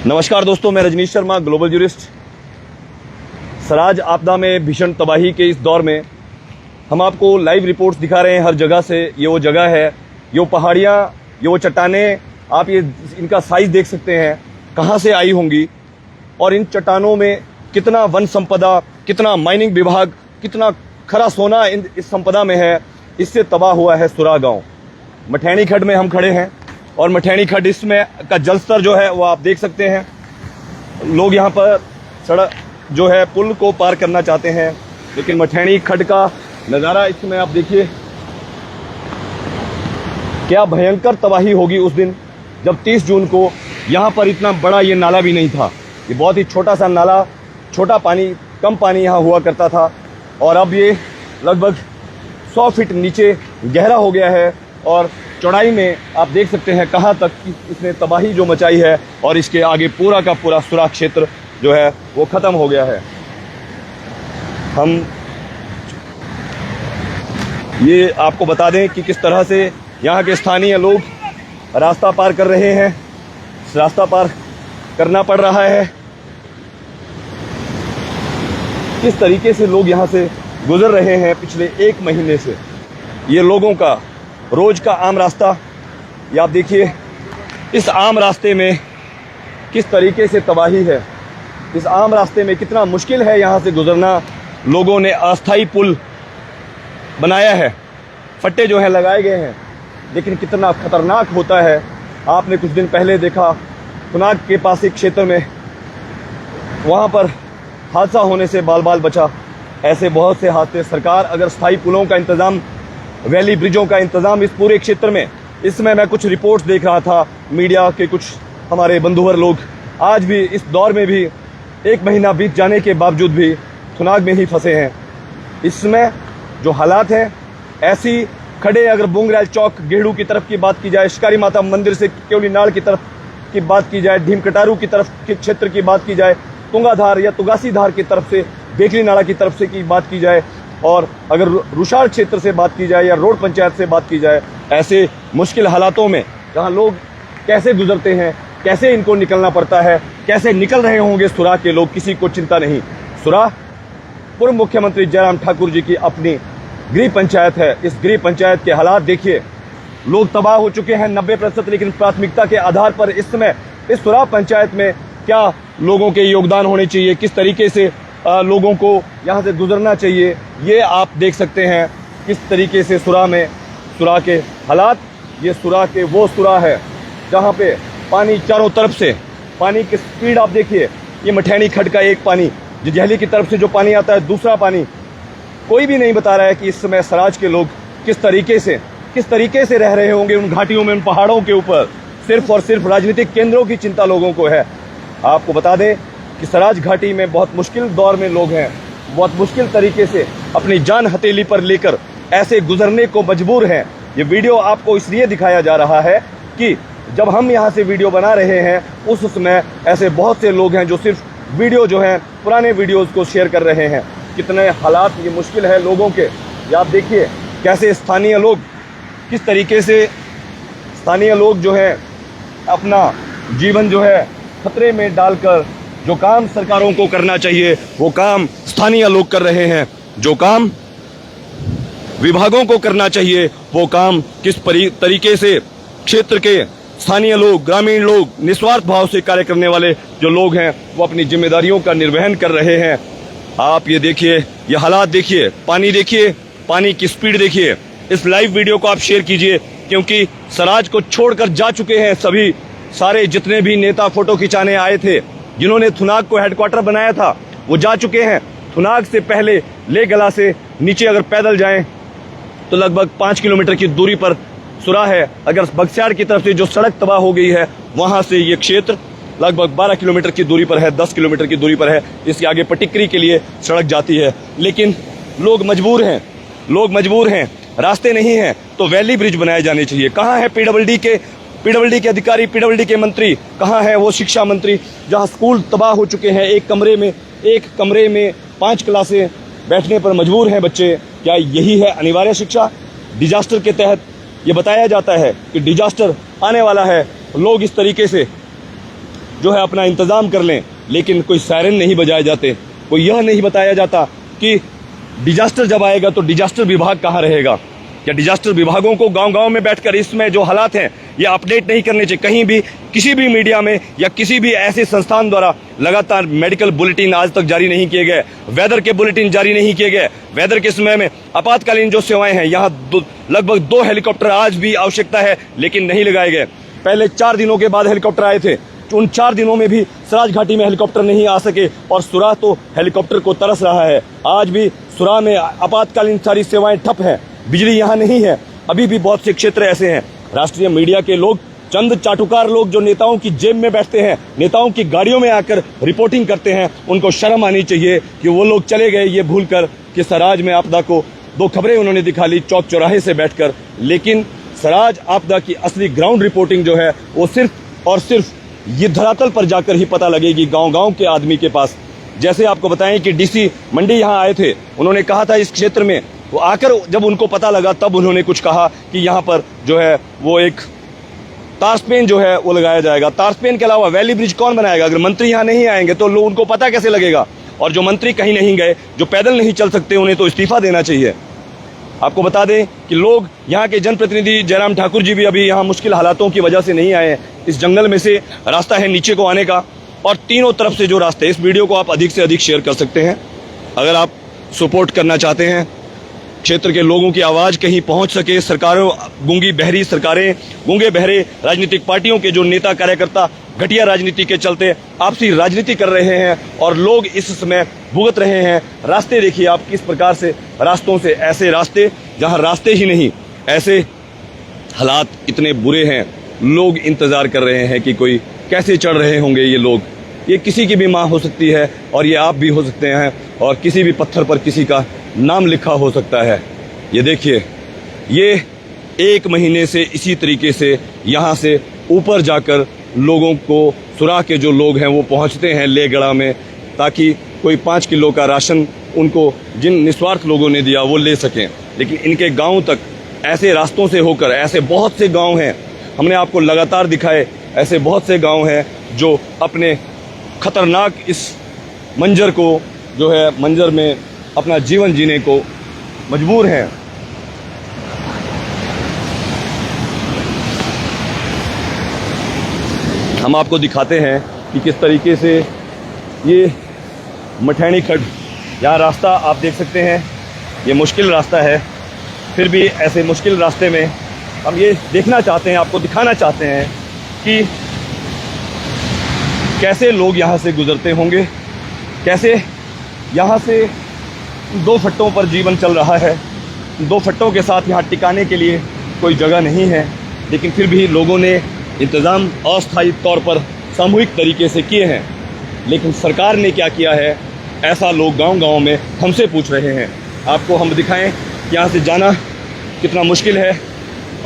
नमस्कार दोस्तों, मैं रजनीश शर्मा, ग्लोबल जूरिस्ट। सराज आपदा में भीषण तबाही के इस दौर में हम आपको लाइव रिपोर्ट्स दिखा रहे हैं हर जगह से। ये वो जगह है, ये वो पहाड़ियाँ, ये वो चट्टानें, आप ये इनका साइज देख सकते हैं कहाँ से आई होंगी। और इन चट्टानों में कितना वन संपदा, कितना माइनिंग विभाग, कितना खरा सोना इस संपदा में है। इससे तबाह हुआ है सुरा गाँव। मठैनी खड्ड में हम खड़े हैं और मठैनी खड्ड इसमें का जल स्तर जो है वो आप देख सकते हैं। लोग यहाँ पर सड़क जो है पुल को पार करना चाहते हैं, लेकिन मठैनी खड्ड का नज़ारा इसमें आप देखिए। क्या भयंकर तबाही होगी उस दिन जब 30 जून को यहाँ पर इतना बड़ा ये नाला भी नहीं था। ये बहुत ही छोटा सा नाला, छोटा पानी, कम पानी यहाँ हुआ करता था और अब ये लगभग 100 फीट नीचे गहरा हो गया है। और चौड़ाई में आप देख सकते हैं कहाँ तक इसने तबाही जो मचाई है और इसके आगे पूरा का पूरा सुराख क्षेत्र जो है वो ख़त्म हो गया है। हम ये आपको बता दें कि किस तरह से यहाँ के स्थानीय लोग रास्ता पार कर रहे हैं। रास्ता पार करना पड़ रहा है। किस तरीके से लोग यहाँ से गुजर रहे हैं पिछले 1 महीने से। ये लोगों का रोज का आम रास्ता, ये आप देखिए। इस आम रास्ते में किस तरीके से तबाही है, इस आम रास्ते में कितना मुश्किल है यहाँ से गुजरना। लोगों ने अस्थाई पुल बनाया है, फट्टे जो हैं लगाए गए हैं, लेकिन कितना खतरनाक होता है। आपने कुछ दिन पहले देखा थुनाग के पास एक क्षेत्र में, वहाँ पर हादसा होने से बाल बाल बचा। ऐसे बहुत से हादसे। सरकार अगर स्थायी पुलों का इंतज़ाम, वैली ब्रिजों का इंतज़ाम इस पूरे क्षेत्र में, इसमें मैं कुछ रिपोर्ट्स देख रहा था, मीडिया के कुछ हमारे बंधुवर लोग आज भी इस दौर में भी 1 महीना बीत जाने के बावजूद भी थुनाग में ही फंसे हैं। इसमें जो हालात हैं ऐसी खड़े, अगर बुंगरैल चौक गेड़ू की तरफ की बात की जाए, शिकारी माता मंदिर से केवली नाड़ की तरफ की बात की जाए, ढीम कटारू की तरफ के क्षेत्र की बात की जाए, तुंगाधार या तुगासीधार की तरफ से, बेकली नाला की तरफ से की बात की जाए, और अगर रुशार क्षेत्र से बात की जाए या रोड पंचायत से बात की जाए, ऐसे मुश्किल हालातों में जहां लोग कैसे गुजरते हैं, कैसे इनको निकलना पड़ता है, कैसे निकल रहे होंगे सुरा के लोग, किसी को चिंता नहीं। सुरा पूर्व मुख्यमंत्री जयराम ठाकुर जी की अपनी गृह पंचायत है। इस गृह पंचायत के हालात देखिए। लोग तबाह हो चुके हैं 90%, लेकिन प्राथमिकता के आधार पर इस समय इस सुरा पंचायत में क्या लोगों के योगदान होने चाहिए, किस तरीके से लोगों को यहाँ से गुजरना चाहिए, ये आप देख सकते हैं। किस तरीके से सुरा में, सुरा के हालात, ये सुरा के वो सुरा है जहाँ पे पानी चारों तरफ से, पानी की स्पीड आप देखिए। ये मठैनी खड्ड का एक पानी, जहली की तरफ से जो पानी आता है, दूसरा पानी। कोई भी नहीं बता रहा है कि इस समय सराज के लोग किस तरीके से रह रहे होंगे उन घाटियों में, उन पहाड़ों के ऊपर। सिर्फ और सिर्फ राजनीतिक केंद्रों की चिंता लोगों को है। आपको बता दें कि सराज घाटी में बहुत मुश्किल दौर में लोग हैं, बहुत मुश्किल तरीके से अपनी जान हथेली पर लेकर ऐसे गुजरने को मजबूर हैं। ये वीडियो आपको इसलिए दिखाया जा रहा है कि जब हम यहाँ से वीडियो बना रहे हैं उस समय ऐसे बहुत से लोग हैं जो सिर्फ वीडियो जो है, पुराने वीडियोस को शेयर कर रहे हैं। कितने हालात ये मुश्किल है लोगों के, ये आप देखिए। कैसे स्थानीय लोग, किस तरीके से स्थानीय लोग जो है अपना जीवन जो है खतरे में डालकर जो काम सरकारों को करना चाहिए वो काम स्थानीय लोग कर रहे हैं। जो काम विभागों को करना चाहिए वो काम किस तरीके से क्षेत्र के स्थानीय लोग, ग्रामीण लोग, निस्वार्थ भाव से कार्य करने वाले जो लोग हैं वो अपनी जिम्मेदारियों का निर्वहन कर रहे हैं। आप ये देखिए, ये हालात देखिए, पानी देखिए, पानी की स्पीड देखिए। इस लाइव वीडियो को आप शेयर कीजिए, क्योंकि सराज को छोड़कर जा चुके हैं सभी सारे जितने भी नेता फोटो खिंचाने आए थे, जिन्होंने थुनाग को हेडक्वार्टर बनाया था, वो जा चुके हैं। थुनाग से पहले ले गला से नीचे अगर पैदल जाएं तो लगभग 5 किलोमीटर की दूरी पर सुरा है। अगर बक्सियार की तरफ से जो सड़क तबाह हो गई है, वहां से ये क्षेत्र लगभग 12 किलोमीटर की दूरी पर है, 10 किलोमीटर की दूरी पर है। इसके आगे पटिकरी के लिए सड़क जाती है, लेकिन लोग मजबूर हैं, रास्ते नहीं हैं, तो वैली ब्रिज बनाए जाने चाहिए। कहाँ है पीडब्ल्यूडी के अधिकारी, पीडब्ल्यूडी के मंत्री, कहाँ है वो शिक्षा मंत्री? जहाँ स्कूल तबाह हो चुके हैं, एक कमरे में 5 क्लासें बैठने पर मजबूर हैं बच्चे। क्या यही है अनिवार्य शिक्षा? डिजास्टर के तहत ये बताया जाता है कि डिजास्टर आने वाला है, लोग इस तरीके से जो है अपना इंतज़ाम कर लें, लेकिन कोई सायरन नहीं बजाए जाते। कोई यह नहीं बताया जाता कि डिजास्टर जब आएगा तो डिजास्टर विभाग कहाँ रहेगा। या डिजास्टर विभागों को गांव-गांव में बैठकर इसमें जो हालात हैं ये अपडेट नहीं करने चाहिए। कहीं भी किसी भी मीडिया में या किसी भी ऐसे संस्थान द्वारा लगातार मेडिकल बुलेटिन आज तक जारी नहीं किए गए, वेदर के बुलेटिन जारी नहीं किए गए। वेदर के समय में आपातकालीन जो सेवाएं हैं, यहाँ लगभग 2 हेलीकॉप्टर आज भी आवश्यकता है लेकिन नहीं लगाए गए। पहले 4 दिनों के बाद हेलीकॉप्टर आए थे, उन 4 दिनों में भी सराज घाटी में हेलीकॉप्टर नहीं आ सके और सुराह तो हेलीकॉप्टर को तरस रहा है। आज भी सुराह में आपातकालीन सारी सेवाएं ठप हैं, बिजली यहाँ नहीं है। अभी भी बहुत से क्षेत्र ऐसे हैं। राष्ट्रीय मीडिया के लोग, चंद चाटुकार लोग जो नेताओं की जेब में बैठते हैं, नेताओं की गाड़ियों में आकर रिपोर्टिंग करते हैं, उनको शर्म आनी चाहिए कि वो लोग चले गए ये भूलकर कि सराज में आपदा को 2 खबरें उन्होंने दिखा ली चौक चौराहे से बैठकर। लेकिन सराज आपदा की असली ग्राउंड रिपोर्टिंग जो है वो सिर्फ और सिर्फ ये धरातल पर जाकर ही पता लगेगी, गांव-गांव के आदमी के पास। जैसे आपको बताएं कि डीसी मंडी यहाँ आए थे, उन्होंने कहा था इस क्षेत्र में, वो आकर जब उनको पता लगा तब उन्होंने कुछ कहा कि यहाँ पर जो है वो एक तारस्पेन जो है वो लगाया जाएगा। तारस्पेन के अलावा वैली ब्रिज कौन बनाएगा? अगर मंत्री यहाँ नहीं आएंगे तो लोग, उनको पता कैसे लगेगा? और जो मंत्री कहीं नहीं गए, जो पैदल नहीं चल सकते, उन्हें तो इस्तीफा देना चाहिए। आपको बता दें कि लोग, यहाँ के जनप्रतिनिधि जयराम ठाकुर जी भी अभी यहाँ मुश्किल हालातों की वजह से नहीं आए। इस जंगल में से रास्ता है नीचे को आने का और तीनों तरफ से जो रास्ते, इस वीडियो को आप अधिक से अधिक शेयर कर सकते हैं अगर आप सपोर्ट करना चाहते हैं। क्षेत्र के लोगों की आवाज़ कहीं पहुंच सके। सरकारों, गूंगी बहरी सरकारें, गूंगे बहरे राजनीतिक पार्टियों के जो नेता कार्यकर्ता घटिया राजनीति के चलते आपसी राजनीति कर रहे हैं और लोग इस समय भुगत रहे हैं। रास्ते देखिए आप किस प्रकार से, रास्तों से ऐसे रास्ते जहां रास्ते ही नहीं, ऐसे हालात इतने बुरे हैं। लोग इंतजार कर रहे हैं कि कोई कैसे चढ़ रहे होंगे ये लोग। ये किसी की भी माँ हो सकती है और ये आप भी हो सकते हैं और किसी भी पत्थर पर किसी का नाम लिखा हो सकता है। ये देखिए, ये 1 महीने से इसी तरीके से यहाँ से ऊपर जाकर लोगों को, सुराह के जो लोग हैं वो पहुँचते हैं लेगड़ा में, ताकि कोई 5 किलो का राशन उनको जिन निस्वार्थ लोगों ने दिया वो ले सकें। लेकिन इनके गांव तक ऐसे रास्तों से होकर, ऐसे बहुत से गांव हैं, हमने आपको लगातार दिखाए, ऐसे बहुत से गांव हैं जो अपने खतरनाक इस मंजर को, जो है मंजर में अपना जीवन जीने को मजबूर हैं। हम आपको दिखाते हैं कि किस तरीके से ये मठैनी खड्ड, यहाँ रास्ता आप देख सकते हैं, ये मुश्किल रास्ता है। फिर भी ऐसे मुश्किल रास्ते में हम ये देखना चाहते हैं, आपको दिखाना चाहते हैं कि कैसे लोग यहाँ से गुजरते होंगे, कैसे यहाँ से 2 फट्टों पर जीवन चल रहा है। 2 फट्टों के साथ यहाँ टिकाने के लिए कोई जगह नहीं है, लेकिन फिर भी लोगों ने इंतज़ाम अस्थायी तौर पर सामूहिक तरीके से किए हैं। लेकिन सरकार ने क्या किया है, ऐसा लोग गांव-गांव में हमसे पूछ रहे हैं। आपको हम दिखाएं कि यहाँ से जाना कितना मुश्किल है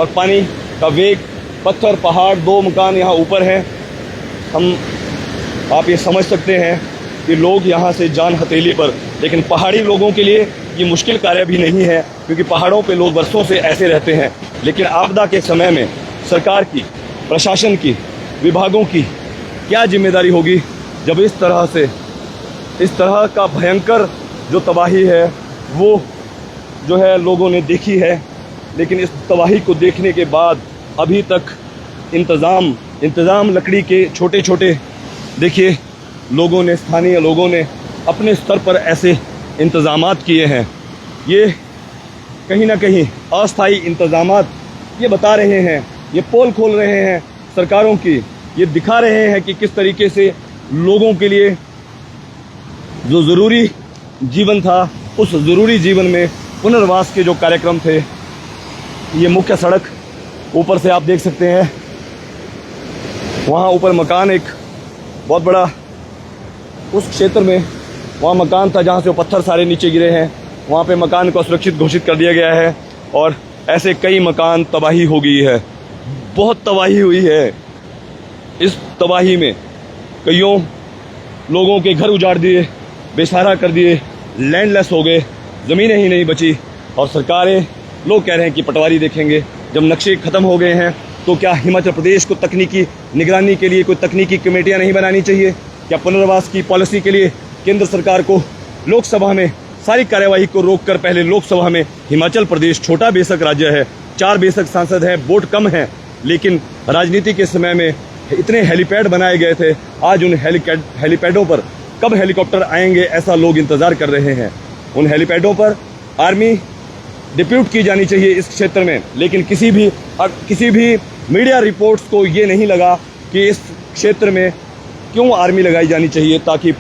और पानी का वेग, पत्थर, पहाड़, 2 मकान यहाँ ऊपर हैं। आप ये समझ सकते हैं कि लोग यहाँ से जान हथेली पर, लेकिन पहाड़ी लोगों के लिए ये मुश्किल कार्य भी नहीं है, क्योंकि पहाड़ों पे लोग बरसों से ऐसे रहते हैं। लेकिन आपदा के समय में सरकार की, प्रशासन की, विभागों की क्या जिम्मेदारी होगी जब इस तरह का भयंकर जो तबाही है वो जो है लोगों ने देखी है। लेकिन इस तबाही को देखने के बाद अभी तक इंतज़ाम लकड़ी के छोटे-छोटे, देखिए लोगों ने, स्थानीय लोगों ने अपने स्तर पर ऐसे इंतज़ामात किए हैं। ये कहीं ना कहीं अस्थायी इंतज़ामात ये बता रहे हैं, ये पोल खोल रहे हैं सरकारों की, ये दिखा रहे हैं कि किस तरीके से लोगों के लिए जो ज़रूरी जीवन था, उस ज़रूरी जीवन में पुनर्वास के जो कार्यक्रम थे, ये मुख्य सड़क ऊपर से आप देख सकते हैं, वहाँ ऊपर मकान, एक बहुत बड़ा उस क्षेत्र में वहाँ मकान था जहाँ से वो पत्थर सारे नीचे गिरे हैं, वहाँ पे मकान को सुरक्षित घोषित कर दिया गया है और ऐसे कई मकान तबाही हो गई है, बहुत तबाही हुई है। इस तबाही में कईयों लोगों के घर उजाड़ दिए, बेसहारा कर दिए, लैंडलेस हो गए, ज़मीनें ही नहीं बची और सरकारें, लोग कह रहे हैं कि पटवारी देखेंगे। जब नक्शे ख़त्म हो गए हैं, तो क्या हिमाचल प्रदेश को तकनीकी निगरानी के लिए कोई तकनीकी कमेटियां नहीं बनानी चाहिए? क्या पुनर्वास की पॉलिसी के लिए केंद्र सरकार को लोकसभा में सारी कार्यवाही को रोककर पहले लोकसभा में, हिमाचल प्रदेश छोटा बेशक राज्य है, 4 बेशक सांसद हैं, वोट कम हैं, लेकिन राजनीति के समय में इतने हेलीपैड बनाए गए थे, आज उन हेलीपैडों पर कब हेलीकॉप्टर आएंगे ऐसा लोग इंतजार कर रहे हैं। उन हेलीपैडों पर आर्मी डिप्यूट की जानी चाहिए इस क्षेत्र में, लेकिन किसी भी मीडिया रिपोर्ट्स को ये नहीं लगा कि इस क्षेत्र में क्यों आर्मी लगाई जानी चाहिए, ताकि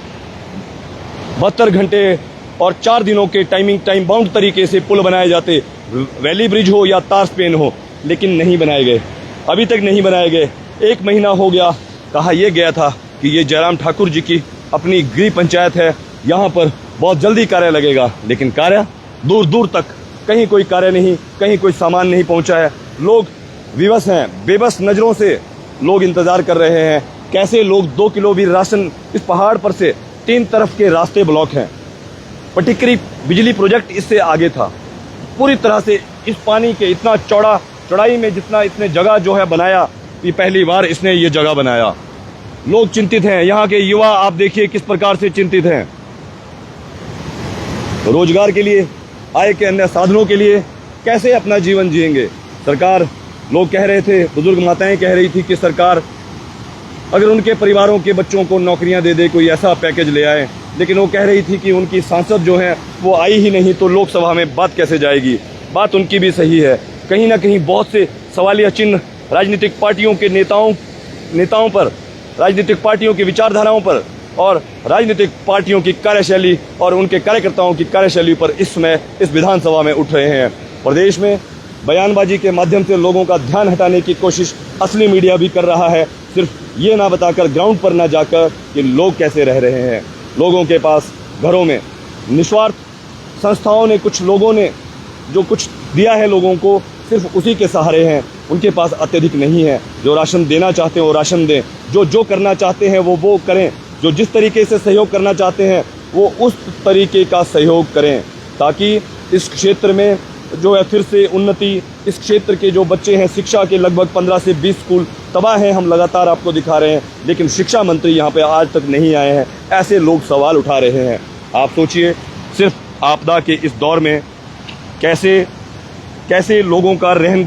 72 घंटे और 4 दिनों के टाइम बाउंड तरीके से पुल बनाए जाते, वैली ब्रिज हो या तार स्पेन हो, लेकिन नहीं बनाए गए, अभी तक नहीं बनाए गए। 1 महीना हो गया, कहा यह गया था कि ये जयराम ठाकुर जी की अपनी गृह पंचायत है, यहाँ पर बहुत जल्दी कार्य लगेगा, लेकिन कार्य दूर दूर तक, कहीं कोई कार्य नहीं, कहीं कोई सामान नहीं पहुंचा है। लोग विवश हैं, बेबस नज़रों से लोग इंतजार कर रहे हैं। कैसे लोग 2 किलो भी राशन, इस पहाड़ पर से 3 तरफ के रास्ते ब्लॉक हैं। पटिकरी बिजली प्रोजेक्ट इससे आगे था, पूरी तरह से इस पानी के इतना चौड़ाई में जितना इसने जगह जो है बनाया, ये पहली बार इसने ये जगह बनाया। लोग चिंतित हैं, यहाँ के युवा आप देखिए किस प्रकार से चिंतित हैं। रोजगार के लिए, आय के अन्य साधनों के लिए कैसे अपना जीवन जिएंगे। सरकार, लोग कह रहे थे, बुजुर्ग माताएं कह रही थी कि सरकार अगर उनके परिवारों के बच्चों को नौकरियां दे दे, कोई ऐसा पैकेज ले आए, लेकिन वो कह रही थी कि उनकी सांसद जो हैं वो आई ही नहीं, तो लोकसभा में बात कैसे जाएगी। बात उनकी भी सही है। कहीं ना कहीं बहुत से सवालिया चिन्ह राजनीतिक पार्टियों के नेताओं पर, राजनीतिक पार्टियों की विचारधाराओं पर और राजनीतिक पार्टियों की कार्यशैली और उनके कार्यकर्ताओं की कार्यशैली पर इस समय इस विधानसभा में उठ रहे हैं। प्रदेश में बयानबाजी के माध्यम से लोगों का ध्यान हटाने की कोशिश असली मीडिया भी कर रहा है, सिर्फ ये ना बताकर, ग्राउंड पर ना जाकर कि लोग कैसे रह रहे हैं। लोगों के पास घरों में निस्वार्थ संस्थाओं ने, कुछ लोगों ने जो कुछ दिया है लोगों को, सिर्फ उसी के सहारे हैं। उनके पास अत्यधिक नहीं है। जो राशन देना चाहते हैं वो राशन दें, जो करना चाहते हैं वो करें, जो जिस तरीके से सहयोग करना चाहते हैं वो उस तरीके का सहयोग करें, ताकि इस क्षेत्र में जो है फिर से उन्नति, इस क्षेत्र के जो बच्चे हैं, शिक्षा के लगभग 15 से 20 स्कूल तबाह हैं, हम लगातार आपको दिखा रहे हैं, लेकिन शिक्षा मंत्री यहाँ पे आज तक नहीं आए हैं। ऐसे लोग सवाल उठा रहे हैं। आप सोचिए, सिर्फ आपदा के इस दौर में कैसे लोगों का रहन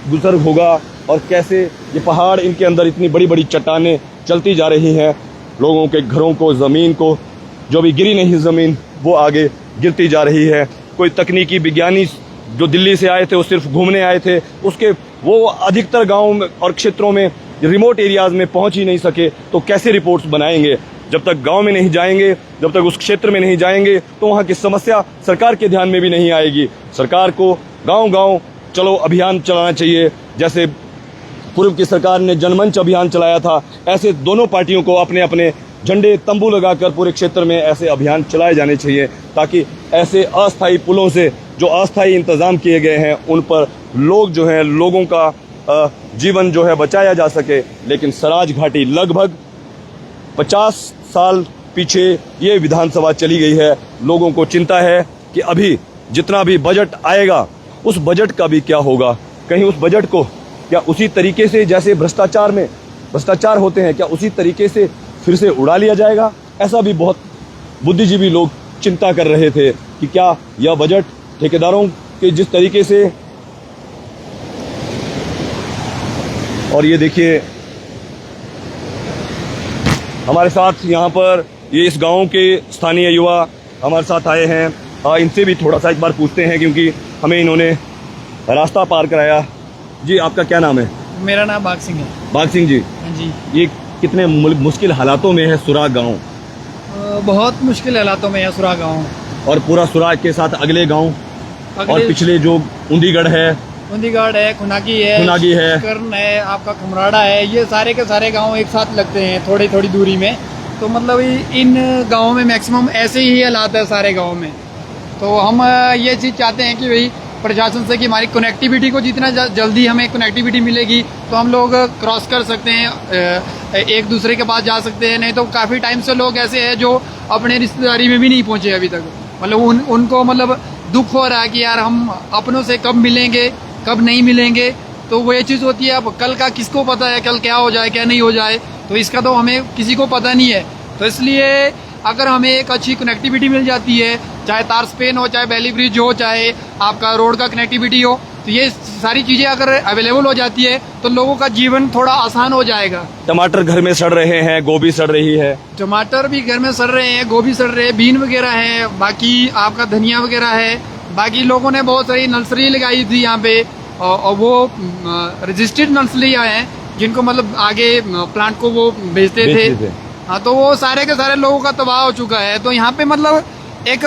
गुजर होगा और कैसे ये पहाड़, इनके अंदर इतनी बड़ी बड़ी चट्टानें चलती जा रही हैं, लोगों के घरों को, ज़मीन को, जो भी गिरी नहीं ज़मीन वो आगे गिरती जा रही है। कोई तकनीकी विज्ञानी जो दिल्ली से आए थे, वो सिर्फ घूमने आए थे, वो अधिकतर गाँव और क्षेत्रों में, रिमोट एरियाज़ में पहुंच ही नहीं सके, तो कैसे रिपोर्ट्स बनाएंगे। जब तक गांव में नहीं जाएंगे, जब तक उस क्षेत्र में नहीं जाएंगे, तो वहां की समस्या सरकार के ध्यान में भी नहीं आएगी। सरकार को गांव-गांव चलो अभियान चलाना चाहिए, जैसे पूर्व की सरकार ने जनमंच अभियान चलाया था, ऐसे दोनों पार्टियों को अपने अपने झंडे तंबू लगाकर पूरे क्षेत्र में ऐसे अभियान चलाए जाने चाहिए, ताकि ऐसे अस्थायी पुलों से जो अस्थायी इंतजाम किए गए हैं उन पर लोग जो हैं, लोगों का जीवन जो है बचाया जा सके। लेकिन सराज घाटी लगभग 50 साल पीछे ये विधानसभा चली गई है। लोगों को चिंता है कि अभी जितना भी बजट आएगा उस बजट का भी क्या होगा। कहीं उस बजट को क्या उसी तरीके से जैसे भ्रष्टाचार होते हैं, क्या उसी तरीके से फिर से उड़ा लिया जाएगा। ऐसा भी बहुत बुद्धिजीवी लोग चिंता कर रहे थे कि क्या यह बजट ठेकेदारों के जिस तरीके से, और ये देखिए हमारे साथ यहाँ पर ये इस गांव के स्थानीय युवा हमारे साथ आए हैं। इनसे भी थोड़ा सा एक बार पूछते हैं, क्योंकि हमें इन्होंने रास्ता पार कराया। जी, आपका क्या नाम है? मेरा नाम बाग सिंह है। बाग सिंह जी, ये कितने मुश्किल हालातों में है सुराग गांव? बहुत मुश्किल हालातों में है सुराग गांव, और पूरा सुराग के साथ अगले गांव और पिछले जो उंडीगढ़ है, खुनागी है, कर्ण है, आपका खमराड़ा है, ये सारे के सारे गांव एक साथ लगते हैं थोड़ी थोड़ी दूरी में। तो मतलब इन गांवों में मैक्सिमम ऐसे ही हालात है सारे गांव में। तो हम ये चीज़ चाहते हैं कि भाई प्रशासन से कि हमारी कनेक्टिविटी को जितना जल्दी हमें कनेक्टिविटी मिलेगी तो हम लोग क्रॉस कर सकते हैं, एक दूसरे के पास जा सकते हैं। नहीं तो काफ़ी टाइम से लोग ऐसे हैं जो अपने रिश्तेदारी में भी नहीं पहुँचे अभी तक। मतलब उनको मतलब दुख हो रहा है कि यार हम अपनों से कब मिलेंगे, कब नहीं मिलेंगे। तो वो ये चीज़ होती है, अब कल का किसको पता है, कल क्या हो जाए क्या नहीं हो जाए, तो इसका तो हमें किसी को पता नहीं है। तो इसलिए अगर हमें एक अच्छी कनेक्टिविटी मिल जाती है, चाहे तार स्पेन हो, चाहे वैली ब्रिज हो, चाहे आपका रोड का कनेक्टिविटी हो, तो ये सारी चीज़ें अगर अवेलेबल हो जाती है तो लोगों का जीवन थोड़ा आसान हो जाएगा। टमाटर घर में सड़ रहे हैं, गोभी सड़ रही है, टमाटर भी घर में सड़ रहे हैं, गोभी सड़ रहे हैं, बीन वगैरह है, बाकी आपका धनिया वगैरह है। बाकी लोगों ने बहुत सारी नर्सरी लगाई थी यहाँ पे, और वो रजिस्टर्ड नर्सरियाँ हैं जिनको मतलब आगे प्लांट को वो बेचते थे। हाँ, तो वो सारे के सारे लोगों का तबाह हो चुका है। तो यहाँ पे मतलब एक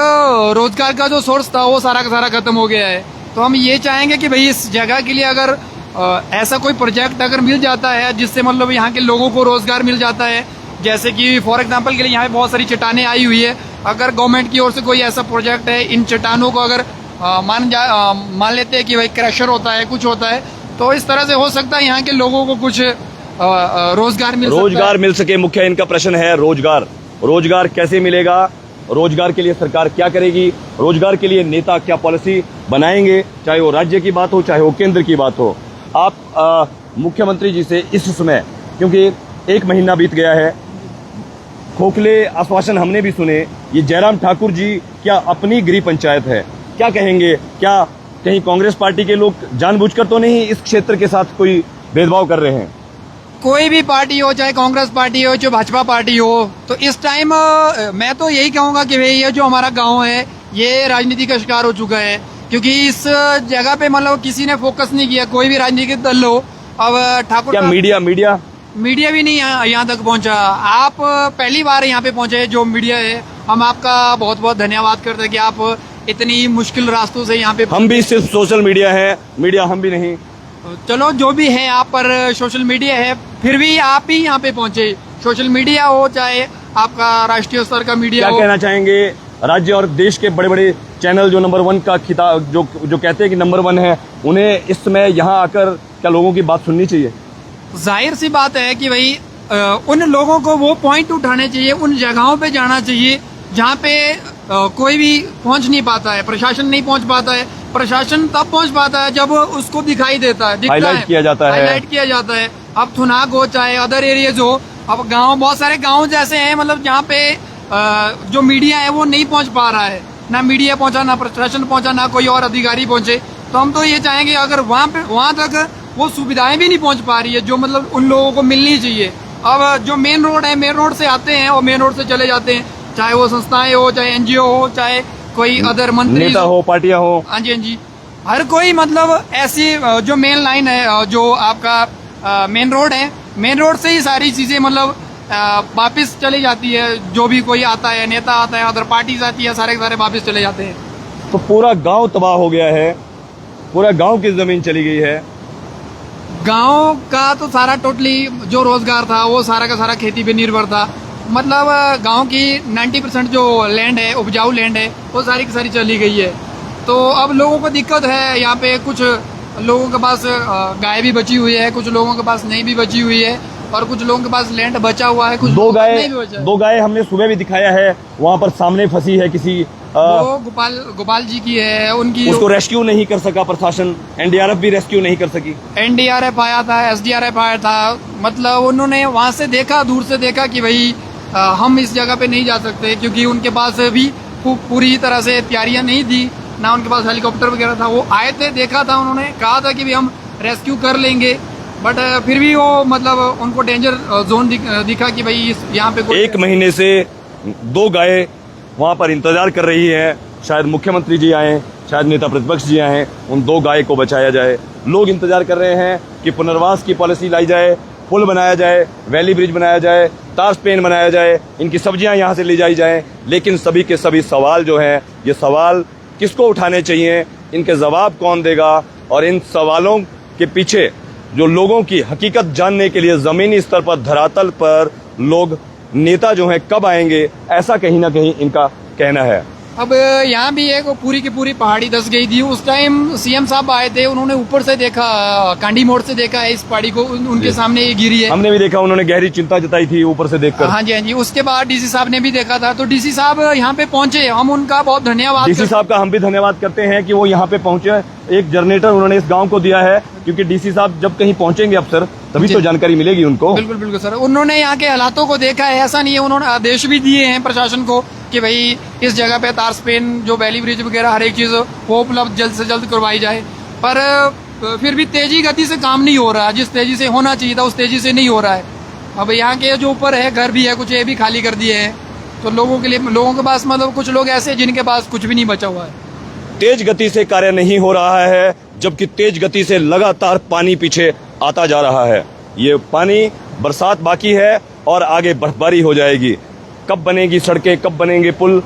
रोजगार का जो सोर्स था वो सारा का सारा खत्म हो गया है। तो हम ये चाहेंगे कि भाई इस जगह के लिए अगर ऐसा कोई प्रोजेक्ट अगर मिल जाता है जिससे मतलब यहाँ के लोगों को रोजगार मिल जाता है, जैसे कि फॉर एग्जांपल के लिए यहाँ पे बहुत सारी चट्टानें आई हुई है, अगर गवर्नमेंट की ओर से कोई ऐसा प्रोजेक्ट है, इन चट्टानों को अगर मान लेते हैं कि भाई क्रशर होता है, कुछ होता है, तो इस तरह से हो सकता है यहाँ के लोगों को कुछ रोजगार मिल सके। मुख्य इनका प्रश्न है रोजगार कैसे मिलेगा, रोजगार के लिए सरकार क्या करेगी, रोजगार के लिए नेता क्या पॉलिसी बनाएंगे, चाहे वो राज्य की बात हो चाहे वो केंद्र की बात हो। आप मुख्यमंत्री जी से इस समय, क्योंकि 1 महीना बीत गया है, खोखले आश्वासन हमने भी सुने, ये जयराम ठाकुर जी क्या अपनी गृह पंचायत है, क्या कहेंगे? क्या कहीं कांग्रेस पार्टी के लोग जानबूझकर तो नहीं इस क्षेत्र के साथ कोई भेदभाव कर रहे हैं? कोई भी पार्टी हो, चाहे कांग्रेस पार्टी हो, चाहे भाजपा पार्टी हो, तो इस टाइम मैं तो यही कहूँगा कि भाई ये जो हमारा गांव है ये राजनीति का शिकार हो चुका है, क्योंकि इस जगह पे मतलब किसी ने फोकस नहीं किया, कोई भी राजनीतिक दल हो। अब ठाकुर क्या मीडिया भी नहीं यहाँ तक पहुँचा। आप पहली बार यहाँ पे पहुँचे, जो मीडिया है, हम आपका बहुत बहुत धन्यवाद करते हैं कि आप इतनी मुश्किल रास्तों से यहाँ पे। हम भी सिर्फ सोशल मीडिया है, मीडिया हम भी नहीं। चलो जो भी है, आप पर सोशल मीडिया है, फिर भी आप ही यहाँ पे पहुंचे, सोशल मीडिया हो चाहे आपका राष्ट्रीय स्तर का मीडिया हो। क्या कहना चाहेंगे राज्य और देश के बड़े बड़े चैनल जो नंबर 1 का खिताब जो कहते हैं कि नंबर 1 है, उन्हें इस समय यहाँ आकर क्या लोगों की बात सुननी चाहिए? जाहिर सी बात है कि भाई उन लोगों को वो पॉइंट उठाने चाहिए, उन जगहों पे जाना चाहिए जहाँ पे कोई भी पहुँच नहीं पाता है, प्रशासन नहीं पहुँच पाता है। प्रशासन तब पहुँच पाता है जब उसको दिखाई देता है, हाईलाइट किया जाता है। अब थुनाग हो चाहे अदर एरियाज हो, अब गांव, बहुत सारे गांव जैसे हैं मतलब जहाँ पे जो मीडिया है वो नहीं पहुँच पा रहा है, ना मीडिया पहुँचा, ना प्रशासन पहुँचा, ना कोई और अधिकारी पहुँचे। तो हम तो ये चाहेंगे अगर वहाँ तक वो सुविधाएं भी नहीं पहुँच पा रही है जो मतलब उन लोगों को मिलनी चाहिए। अब जो मेन रोड है, मेन रोड से आते हैं और मेन रोड से चले जाते हैं, चाहे वो संस्थाएं हो, चाहे NGO हो, चाहे कोई अदर मंत्री नेता हो, पार्टियां हो। हाँ जी, हर कोई मतलब ऐसी जो मेन लाइन है, जो आपका मेन रोड है, मेन रोड से ही सारी चीजें मतलब वापस चली जाती है। जो भी कोई आता है, नेता आता है, अदर पार्टीज आती है, सारे के सारे वापस चले जाते हैं। तो पूरा गांव तबाह हो गया है, पूरा गांव की जमीन चली गई है। गांव का तो सारा टोटली जो रोजगार था वो सारा का सारा खेती पे निर्भर था। मतलब गांव की 90% जो लैंड है, उपजाऊ लैंड है, वो सारी की सारी चली गई है। तो अब लोगों को दिक्कत है, यहाँ पे कुछ लोगों के पास गाय भी बची हुई है, कुछ लोगों के पास नहीं भी बची हुई है, और कुछ लोगों के पास लैंड बचा हुआ है, कुछ दो गाय हमने सुबह भी दिखाया है, वहाँ पर सामने फंसी है किसी वो गोपाल जी की है, उनकी उसको रेस्क्यू नहीं कर सका प्रशासन, NDRF भी रेस्क्यू नहीं कर सकी। NDRF आया था, SDRF आया था, मतलब उन्होंने वहाँ से देखा, दूर से देखा कि भाई हम इस जगह पे नहीं जा सकते, क्योंकि उनके पास भी पूरी तरह से तैयारियां नहीं थी, ना उनके पास हेलीकॉप्टर वगैरह था। वो आए थे, देखा था, उन्होंने कहा था कि भी हम रेस्क्यू कर लेंगे, बट फिर भी वो मतलब उनको डेंजर जोन दिखा कि भाई यहाँ पे 1 महीने से 2 गाय वहाँ पर इंतजार कर रही है। शायद मुख्यमंत्री जी आए, शायद नेता प्रतिपक्ष जी आए, उन 2 गाय को बचाया जाए। लोग इंतजार कर रहे हैं कि पुनर्वास की पॉलिसी लाई जाए, पुल बनाया जाए, वैली ब्रिज बनाया जाए, तार स्पेन बनाया जाए, इनकी सब्जियां यहाँ से ले जाई जाएं। लेकिन सभी के सभी सवाल जो हैं, ये सवाल किसको उठाने चाहिए, इनके जवाब कौन देगा, और इन सवालों के पीछे जो लोगों की हकीकत जानने के लिए जमीनी स्तर पर, धरातल पर लोग, नेता जो हैं कब आएंगे, ऐसा कहीं ना कहीं इनका कहना है। अब यहाँ भी एक पूरी की पूरी पहाड़ी धस गई थी। उस टाइम सीएम साहब आए थे, उन्होंने ऊपर से देखा, कांडी मोड़ से देखा है इस पहाड़ी को, उनके सामने ये गिरी है। हमने भी देखा, उन्होंने गहरी चिंता जताई थी ऊपर से देखकर। हाँ जी, हाँ जी। उसके बाद डीसी साहब ने भी देखा था, तो डीसी साहब यहाँ पे पहुंचे, हम उनका बहुत धन्यवाद डीसी साहब का हम भी धन्यवाद करते हैं कि वो यहाँ पे पहुंचे। एक जनरेटर उन्होंने इस गांव को दिया है, क्योंकि डीसी साहब जब कहीं पहुंचेंगे अफसर, तभी तो जानकारी मिलेगी उनको। बिल्कुल बिल्कुल सर, उन्होंने यहाँ के हालातों को देखा है। ऐसा नहीं है, उन्होंने आदेश भी दिए हैं प्रशासन को कि भाई इस जगह पे तार स्पेन, जो वैली ब्रिज वगैरह हर एक चीज वो उपलब्ध जल्द से जल्द करवाई जाए। पर फिर भी तेजी गति से काम नहीं हो रहा, जिस तेजी से होना चाहिए था उस तेजी से नहीं हो रहा है। अब यहाँ के जो ऊपर है घर भी है कुछ, ये भी खाली कर दिए हैं, तो लोगों के लिए, लोगों के पास मतलब कुछ लोग ऐसे जिनके पास कुछ भी नहीं बचा हुआ है। तेज गति से कार्य नहीं हो रहा है, जबकि तेज गति से लगातार पानी पीछे आता जा रहा है। ये पानी, बरसात बाकी है और आगे बर्फबारी हो जाएगी। कब बनेगी सड़कें, कब बनेंगे पुल,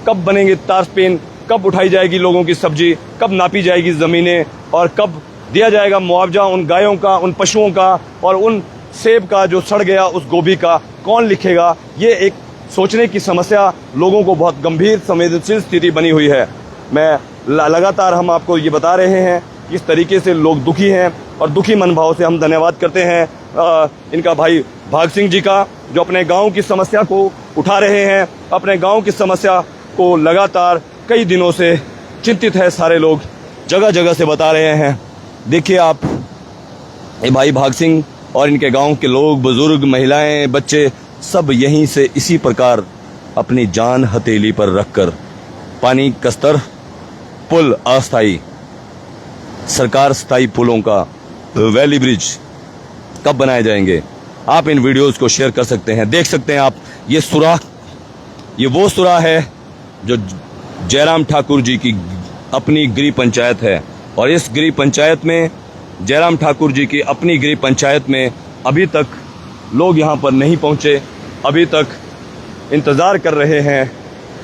कब बनेंगे तार स्पेन, कब उठाई जाएगी लोगों की सब्जी, कब नापी जाएगी जमीनें, और कब दिया जाएगा मुआवजा उन गायों का, उन पशुओं का, और उन सेब का जो सड़ गया, उस गोभी का कौन लिखेगा। ये एक सोचने की समस्या, लोगों को बहुत गंभीर संवेदनशील स्थिति बनी हुई है। मैं लगातार हम आपको ये बता रहे हैं किस तरीके से लोग दुखी हैं, और दुखी मनोभाव से हम धन्यवाद करते हैं इनका भाई भाग सिंह जी का, जो अपने गांव की समस्या को उठा रहे हैं। अपने गांव की समस्या को लगातार कई दिनों से चिंतित है, सारे लोग जगह जगह से बता रहे हैं। देखिए आप, ये भाई भाग सिंह और इनके गांव के लोग, बुजुर्ग, महिलाएं, बच्चे, सब यहीं से इसी प्रकार अपनी जान हथेली पर रखकर पानी का स्तर, पुल अस्थायी, सरकार स्थायी पुलों का, वैली ब्रिज कब बनाए जाएंगे। आप इन वीडियोस को शेयर कर सकते हैं। देख सकते हैं आप, ये सुराख, ये वो सुराख है जो जयराम ठाकुर जी की अपनी गृह पंचायत है, और इस गृह पंचायत में, जयराम ठाकुर जी की अपनी गृह पंचायत में अभी तक लोग यहाँ पर नहीं पहुँचे। अभी तक इंतज़ार कर रहे हैं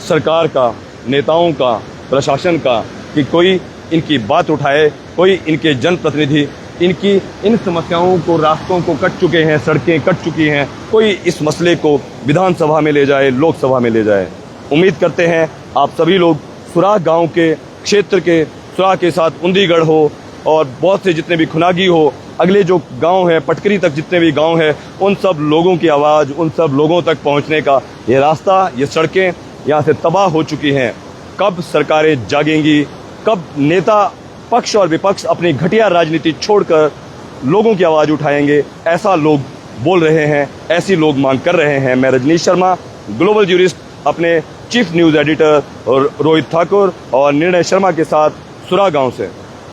सरकार का, नेताओं का, प्रशासन का, कि कोई इनकी बात उठाए, कोई इनके जनप्रतिनिधि इनकी इन समस्याओं को, रास्तों को कट चुके हैं, सड़कें कट चुकी हैं, कोई इस मसले को विधानसभा में ले जाए, लोकसभा में ले जाए। उम्मीद करते हैं आप सभी लोग सुराख गांव के क्षेत्र के, सुराख के साथ उंदीगढ़ हो और बहुत से जितने भी खुनागी हो, अगले जो गांव है पटकरी तक जितने भी गांव हैं, उन सब लोगों की आवाज़, उन सब लोगों तक पहुंचने का ये रास्ता, ये सड़कें यहाँ से तबाह हो चुकी हैं। कब सरकारें जागेंगी, कब नेता पक्ष और विपक्ष अपनी घटिया राजनीति छोड़कर लोगों की आवाज़ उठाएंगे, ऐसा लोग बोल रहे हैं, ऐसी लोग मांग कर रहे हैं। मैं रजनीश शर्मा, ग्लोबल ज्यूरिस्ट, अपने चीफ न्यूज़ एडिटर और रोहित ठाकुर और निर्णय शर्मा के साथ सुराख गांव से।